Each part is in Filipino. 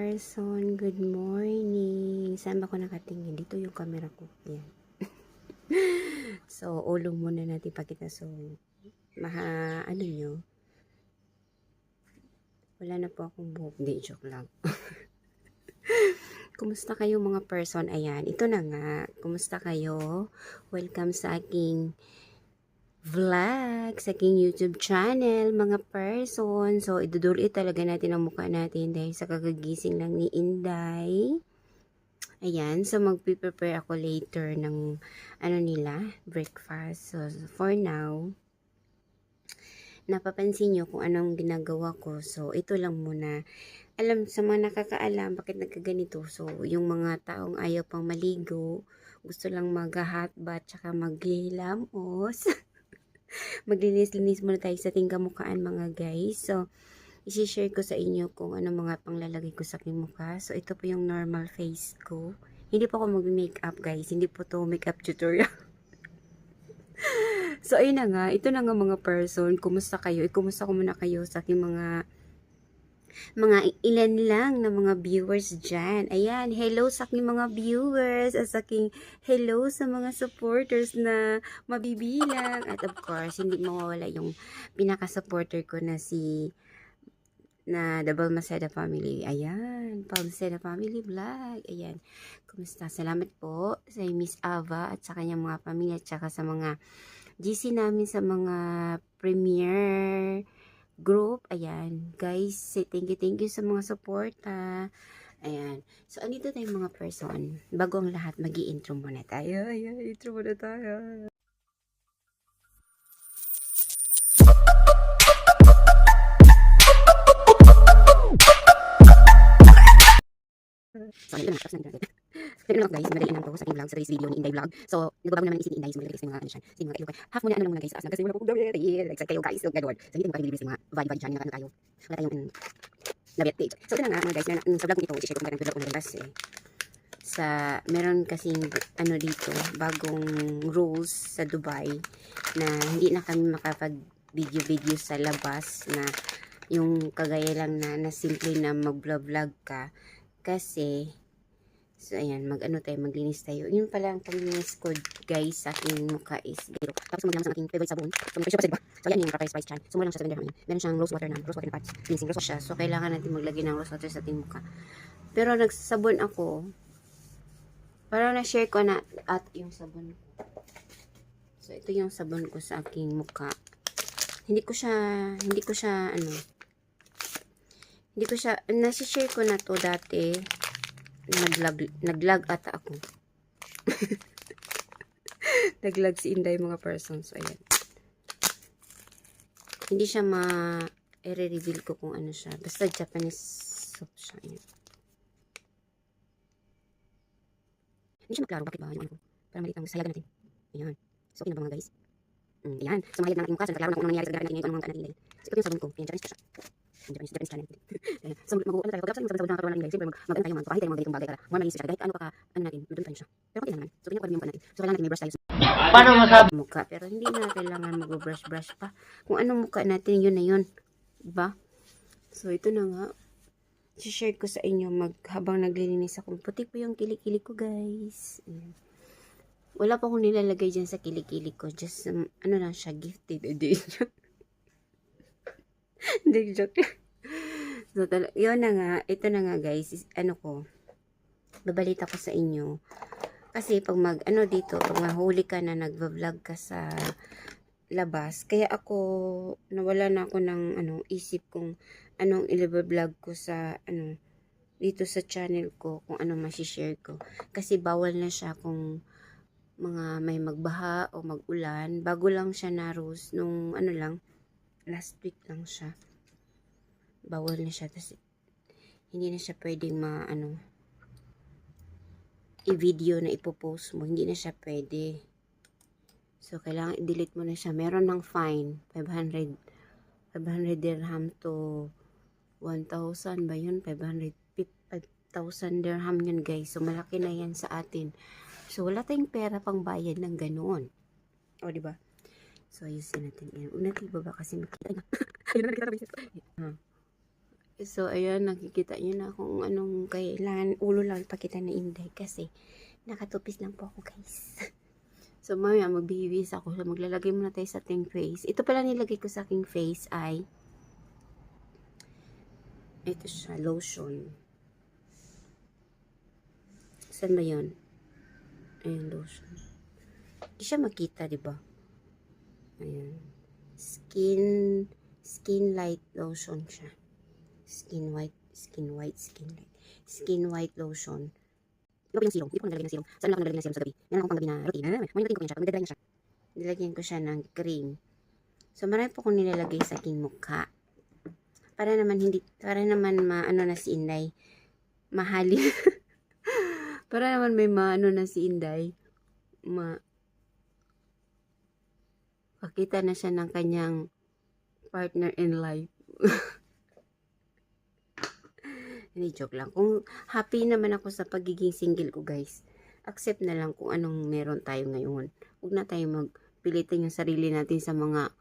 person, good morning. Saan ba ako nakatingin? Dito yung camera ko. Ayan. So, ulo muna natin pakita. So, ano nyo? Wala na po akong buhok. Di, joke lang. Kumusta kayo mga person? Ayan, ito na nga. Kumusta kayo? Welcome sa aking vlog, sa aking YouTube channel, mga person. So, idudulit talaga natin ang mukha natin dahil sa kagagising lang ni Inday. Ayan, so magpe-prepare ako later ng breakfast. So, for now, napapansin nyo kung anong ginagawa ko. So, ito lang muna. Alam, sa mga nakakaalam, bakit nagkaganito? So, yung mga taong ayaw pang maligo, gusto lang mag-hot bath, tsaka maghilamos. Maglinis-linis muna tayo sa ating kamukhaan mga guys. So, isi-share ko sa inyo kung ano mga panglalagay ko sa aking mukha. So, ito po yung normal face ko. Hindi po ako mag-makeup guys. Hindi po to makeup tutorial. So, ayun na nga. Ito na nga mga person. Kumusta kayo? Kumusta ko muna kayo sa aking mga ilan lang na mga viewers dyan. Ayan, hello sa aking mga viewers, at sa aking hello sa mga supporters na mabibilang. At of course, hindi mawawala yung pinaka-supporter ko na The Balmaceda Family. Ayan, Balmaceda Family Vlog. Ayan, kumusta? Salamat po sa Miss Ava at sa kanyang mga pamilya at saka sa mga GC namin sa mga premiere group. Ayan, guys, say thank you sa mga support. Ayan. So, andito tayong mga person. Bago ang lahat, mag-i-intro muna tayo. Ayan, intro muna tayo. So, andito na. Tapos nandito natin. Pero guys, madali lang to sa aking vlog, sa today's video ni Inday Vlog. So, nagbabago naman si Inday. So, maglagay sa mga ano siya. Sa mga ilong. Half muna lang muna guys. Kasi wala po kong damit. Excited kayo guys. So, ganun. So, hindi mo kayo bilibis sa mga vali-vali dyan. Nakano tayo. Wala tayong Nabiat page. So, ito na nga mga guys, sa vlog nito, i-share ko kung vlog ko kasi meron kasing dito, bagong rules sa Dubai na hindi na kami makapag-video sa labas na yung kagaya lang na simple na mag-vlog ka kasi so ayan, maglinis tayo. Yun pala ang paglinis ko guys sa aking mukha is dito. Tapos maglamang sa aking favorite sabon. So may presyo pa sa diba? So yan yung Rafael Spice Chan. So mura lang siya sa 7 dirham. Meron siyang rose water na pads. Cleansing rose siya. So kailangan natin maglagay ng rose water sa ating mukha. Pero nagsasabon ako. Parang na-share ko na at yung sabon ko. So ito yung sabon ko sa aking mukha. Hindi ko siya nasi-share ko na to dati. Naglag ata ako. Naglag si Inday mga persons. So, ayan. Hindi siya i-reveal ko kung ano siya. Basta Japanese soap siya. Ayan. Hindi siya maklaro. Bakit ba? Yung ano ko. Para maliit ang sayagan natin. Ayan. So, okay na ba mga guys? Ayan. So, mahayag na aking mukha. So, naklaro na kung anong nangyari sa gagawin natin ngayon. Kung anong mga natin. So, ito yung sabon ko. Ayan. Japanese siya. Japanese channel. So, mag-ano tayo. Pagkakasal yung sabon na karoon natin. Siyempre, mag-ano tayo. Kahit tayo mga ganitong bagay para more malinis siya. Kahit ano natin. Madun tayo siya. Pero okay lang naman. So, ganyan ko yung mukha natin. So, kailangan natin may brush tayo. Paano masabi? Mukha. Pero hindi na kailangan mag-brush pa. Kung anong mukha natin, yun na yun. Diba? So, ito na nga. I-share ko sa inyo habang naglilinis ako. Puti po yung kilikili ko, guys. Ayan. Wala pa akong nilalagay dyan sa kilikili ko. Just, lang siya, gifted. Hindi joke. So, yun na nga. Ito na nga, guys. Babalita ko sa inyo. Kasi, pag pag mahuli ka na, nagva-vlog ka sa labas. Kaya nawala na ako ng, isip kung anong i-vlog ko sa, dito sa channel ko, kung anong masishare ko. Kasi, bawal na siya kung mga may magbaha o mag-ulan. Bago lang siya na rules nung last week lang siya. Bawal na siya. Kasi hindi na siya pwedeng i-video na ipopost mo. Hindi na siya pwede. So, kailangan i-delete mo na siya. Meron ng fine. 500 dirham to 1,000 ba yun? 5,000 dirham yun guys. So, malaki na yan sa atin. So, wala tayong pera pang bayad ng ganoon. O, diba? So, ayusin natin. Una, ibaba kasi makita na. Ayun na, nakita na. So, ayan, nakikita niyo na kung anong kailangan. Ulo lang ipakita na Inday kasi nakatupis lang po ako, guys. So, mamaya magbihibis ako. So, maglalagay muna tayo sa ating face. Ito pala nilagay ko sa aking face ay ito siya, lotion. Saan ba yun? Ayan, lotion. Hindi siya makita, diba? Ayan. Skin light lotion siya. Skin white lotion. Di ba yung serum? Hindi ko nagalagay ng serum. Saan lang ako nagalagay ng serum sa gabi? Meron akong panggabi na routine. Morning routine ko yan siya. Pag nagdadry na siya. Nilagyan ko siya ng cream. So, marami po kong nilalagay sa aking mukha. Para naman maano na si Inday. Mahalin. Para naman may maano na si Inday. Pakita na siya ng kanyang partner in life. Hindi, joke lang. Kung happy naman ako sa pagiging single ko, guys, accept na lang kung anong meron tayo ngayon. Huwag na tayo magpilitin yung sarili natin sa mga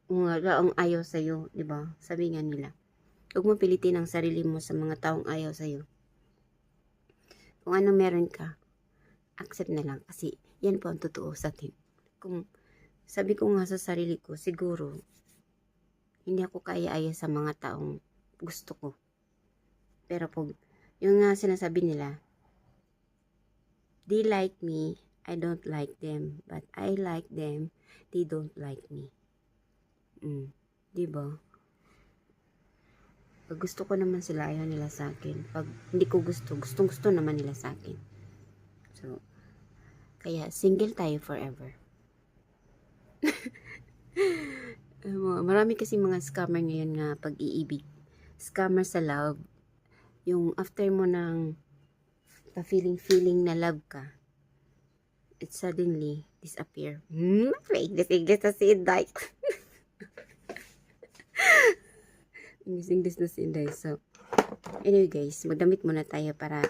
taong ayaw sa'yo, di ba? Sabi nga nila. Huwag mo pilitin ang sarili mo sa mga taong ayaw sa'yo. Kung ano meron ka, accept na lang. Kasi yan po ang totoo sa atin. Kung sabi ko nga sa sarili ko, siguro, hindi ako kaya-aya sa mga taong gusto ko. Pero pag, yung nga sinasabi nila, they like me, I don't like them. But I like them, they don't like me. Diba? Pag gusto ko naman sila, ayaw nila sa akin. Pag hindi ko gusto, gustong-gusto naman nila sa akin. So, kaya single tayo forever. Marami kasi mga scammer ngayon na pag-iibig. Scammer sa love. Yung after mo ng pa-feeling na love ka, it suddenly disappear. English na si Inday. English na si Inday. So, anyway guys, magdamit muna tayo para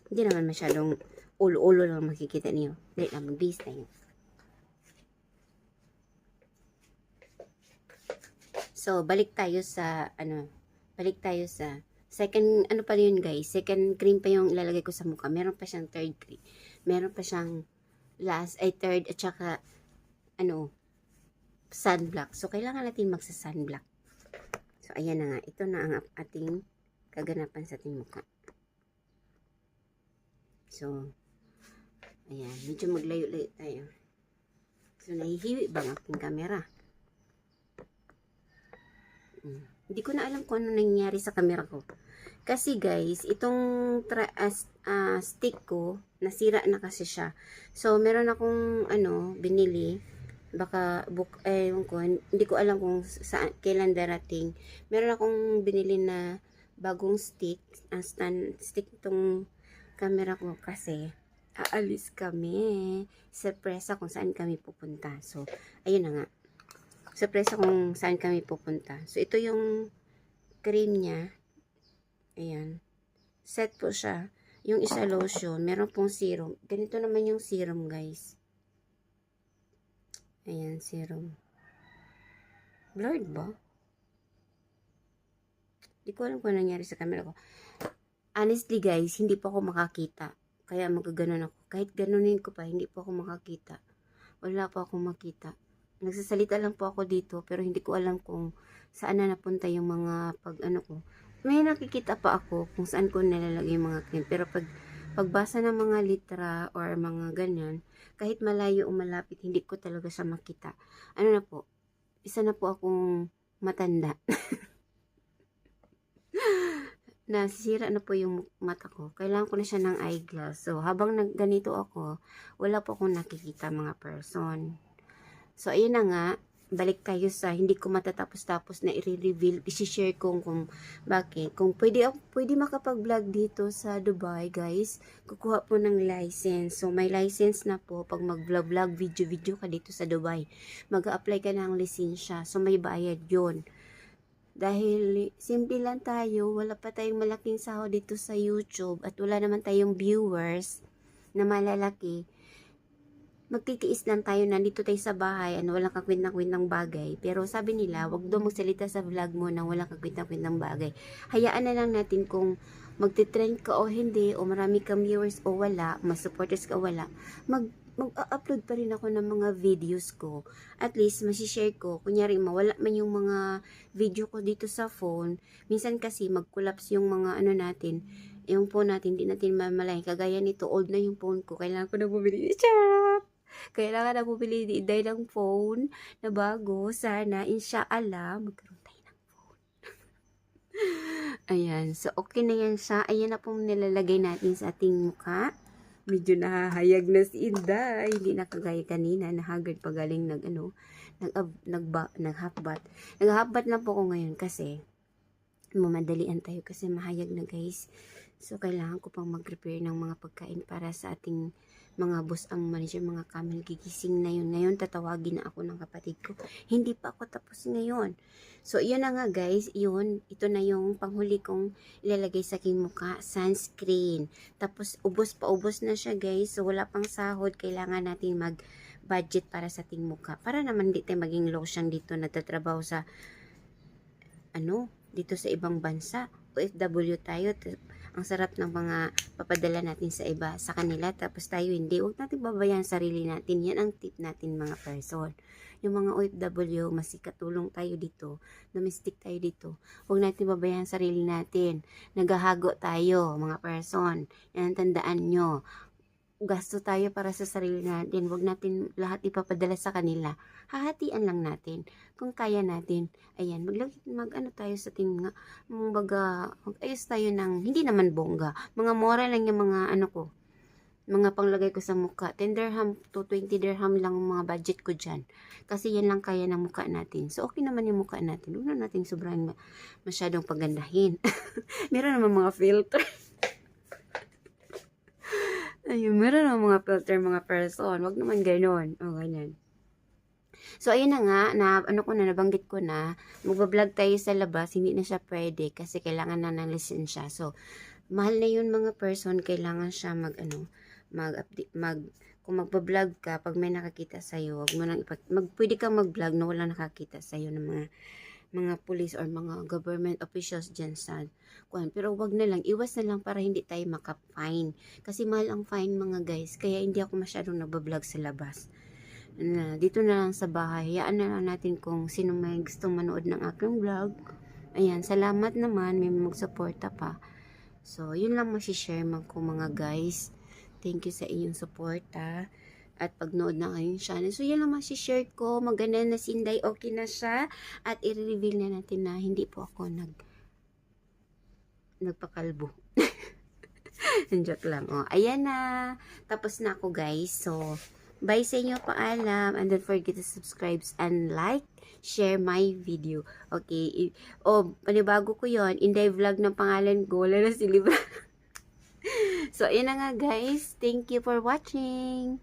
hindi naman masyadong ulo-ulo lang makikita niyo. Dahil lang, mag-base tayo. So, balik tayo sa second, ano pa yun guys, second cream pa yung ilalagay ko sa mukha. Meron pa siyang third cream. Meron pa siyang third at saka, sunblock. So, kailangan natin magsa-sunblock. So, ayan na nga. Ito na ang ating kaganapan sa ating mukha. So, ayan. Medyo maglayo-layo tayo. So, nahihiwi ba ang aking camera? Hindi ko na alam kung ano nangyari sa camera ko. Kasi guys, itong stick ko, nasira na kasi siya. So, meron akong, binili. Baka, hindi ko alam kung kailan darating. Meron akong binili na bagong stick. Stick itong camera ko kasi aalis kami. Surpresa kung saan kami pupunta. So, ayun na nga. Surpresa kung saan kami pupunta. So, ito yung cream niya. Ayan. Set po siya. Yung isa lotion. Meron pong serum. Ganito naman yung serum, guys. Ayan, serum. Blurred ba? Hindi ko alam kung nangyari sa camera ko. Honestly, guys, hindi po ako makakita. Kaya magaganon ako. Kahit ganunin ko pa, hindi po ako makakita. Wala po akong makita. Nagsasalita lang po ako dito, pero hindi ko alam kung saan na napunta yung mga ko. May nakikita pa ako kung saan ko nilalagay yung mga cream. Pero pagbasa ng mga litra or mga ganyan, kahit malayo o malapit, hindi ko talaga siya makita. Ano na po? Isa na po akong matanda. Nasisira na po yung mata ko. Kailangan ko na siya ng eyeglass. So, habang ganito ako, wala po akong nakikita mga person. So, ayun na nga, balik tayo sa hindi ko matatapos-tapos na i-reveal, i-share ko kung bakit. Kung pwede makapag-vlog dito sa Dubai, guys, kukuha po ng license. So, may license na po pag mag-vlog, video ka dito sa Dubai. Mag-a-apply ka ng lisensya. So, may bayad yun. Dahil simple lang tayo, wala pa tayong malaking sahod dito sa YouTube at wala naman tayong viewers na malalaki. magtitiis lang tayo, nandito tayo sa bahay, walang kakwintang-kwintang bagay. Pero sabi nila, wag daw magsalita sa vlog mo nang walang kakwintang-kwintang bagay. Hayaan na lang natin kung magte-trend ka o hindi, o marami kang viewers o wala, mas supporters ka o wala, mag-upload pa rin ako ng mga videos ko. At least, masishare ko. Kunyari, mawala man yung mga video ko dito sa phone. Minsan kasi, mag-collapse yung mga natin, yung phone natin, hindi natin mamalayan. Kagaya nito, old na yung phone ko. Kailangan ko na bumili. Charot! Kailangan na bumili dahil ng phone na bago. Sana, inshallah, magkaroon tayo ng phone. Ayan. So, okay na yan siya. Ayan na po nilalagay natin sa ating mukha. Medyo nahahayag na si Inday. Hindi na kagaya kanina. Nahagad pa galing nag-half-bath. Nag-half-bath na po ko ngayon kasi mamadalian tayo kasi mahayag na guys. So, kailangan ko pang mag-prepare ng mga pagkain para sa ating mga boss, ang manager, mga camel. Gigising na yun. Ngayon, tatawagin na ako ng kapatid ko. Hindi pa ako tapos ngayon. So, yun na nga guys. Yun, ito na yung panghuli kong ilalagay sa aking mukha. Sunscreen. Tapos, ubos na siya guys. So, wala pang sahod. Kailangan natin mag-budget para sa ating mukha. Para naman di tayo maging losyang dito nagtatrabaho sa dito sa ibang bansa. OFW tayo. Ang sarap ng mga papadala natin sa iba, sa kanila, tapos tayo hindi. Huwag natin babayaan sarili natin. Yan ang tip natin mga person. Yung mga OFW, masikatulong tayo dito, domestic tayo dito. Huwag natin babayaan sarili natin. Naghahago tayo, mga person. Yan, tandaan nyo. Gasto tayo para sa sarili natin. Huwag natin lahat ipapadala sa kanila. Hahatian lang natin. Kung kaya natin, ayan, mag-ano tayo sa ating mga, mag-ayos tayo ng, hindi naman bongga. Mga mura lang yung mga ko, mga panglagay ko sa mukha. 10 dirham to 20 dirham lang mga budget ko dyan. Kasi yan lang kaya ng mukha natin. So, okay naman yung mukha natin. Huwag na natin sobrang masyadong pagandahin. Meron naman mga filter. Ayun, meron naman mga filter, mga person. Wag naman gano'n. O, ganyan. So, ayun na nga, nabanggit ko na, magbablog tayo sa labas, hindi na siya pwede kasi kailangan na ng lisensya. So, mahal na yun mga person, kailangan siya kung magbablog ka, pag may nakakita sa'yo, wag mo nang pwede kang mag-vlog na wala nakakita sa'yo ng mga police or mga government officials dyan sa kuwan. Pero wag na lang, iwas na lang para hindi tayo maka-fine. Kasi mahal ang fine mga guys, kaya hindi ako masyadong nagbablog sa labas. Dito na lang sa bahay, hayaan na lang natin kung sino may gustong manood ng aking vlog. Ayan, salamat naman, may magsuporta pa. So, yun lang masishare ko mga guys. Thank you sa inyong suporta. At pagnood na kayong channel. So, yan lang masishare ko. Maganda na si Inday. Okay na siya. At i-reveal na natin na hindi po ako nagpakalbo. Joke lang. O, ayan na. Tapos na ako guys. So, bye sa inyo. Paalam. And don't forget to subscribe and like, share my video. Okay. Panibago ko yon. Inday vlog ng pangalan ko. Wala na si Libra. So, ayan na nga guys. Thank you for watching.